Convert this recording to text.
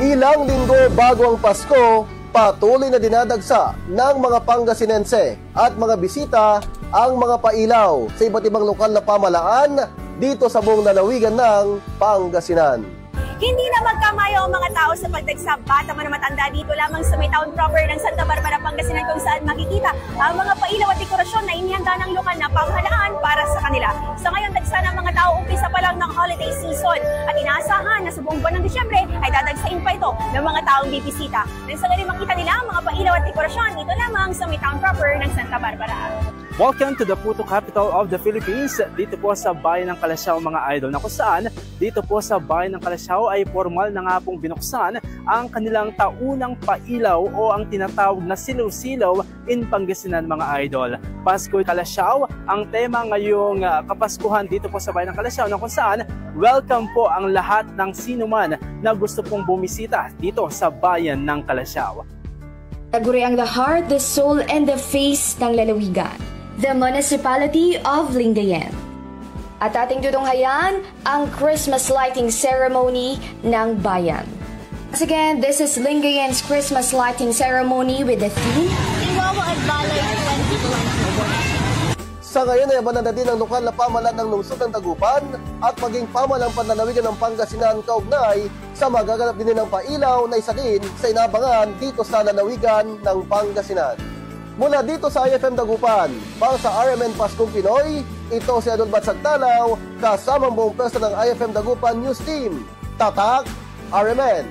Ilang linggo bago ang Pasko, patuloy na dinadagsa ng mga Pangasinense at mga bisita ang mga pailaw sa iba't ibang lokal na pamalaan dito sa buong lalawigan ng Pangasinan. Hindi na magkamayo ang mga tao sa pagdagsa bata man na matanda dito lamang sa may town proper ng Santa Barbara, Pangasinan, kung saan makikita ang mga pailaw at dekorasyon na inihanda ng lokal na pamahalaan para sa kanila. Sa ngayon, dagsa ng mga tao umpisa pa lang ng holiday season at inaasahan na sa buong buwan ng Disyembre ay dadagsain pa ito ng mga taong bibisita. Nang sa galing makita nila ang mga pailaw at dekorasyon dito lamang sa may town proper ng Santa Barbara. Welcome to the Puto capital of the Philippines. Dito po sa bayan ng Calasiao, mga idol, na kung saan dito po sa bayan ng Calasiao ay formal na nga pong binuksan ang kanilang taunang pailaw o ang tinatawag na silaw-silaw in Pangasinan, mga idol. Pasko Calasiao ang tema ngayong Kapaskuhan dito po sa bayan ng Calasiao, na kung saan welcome po ang lahat ng sinuman na gusto pong bumisita dito sa bayan ng Calasiao. Naguri ang the heart, the soul, and the face ng lalawigan, the Municipality of Lingayen. At ating tutunghayan ang Christmas lighting ceremony ng bayan. Once again, this is Lingayen's Christmas lighting ceremony with the theme Iwawa at Balay 2020. Sa ngayon ay abanan na din ang lokal na pamahalaan ng lungsod ng Dagupan at maging pamahalaang panlalawigan ng Pangasinan kaugnay sa magaganap din ng pailaw na isa din sa inabangan dito sa lalawigan ng Pangasinan. Mula dito sa IFM Dagupan, para sa RMN Paskong Pinoy, ito si Adol Batsagtalaw, kasama ang buong pwesto ng IFM Dagupan News Team. Tatak, RMN!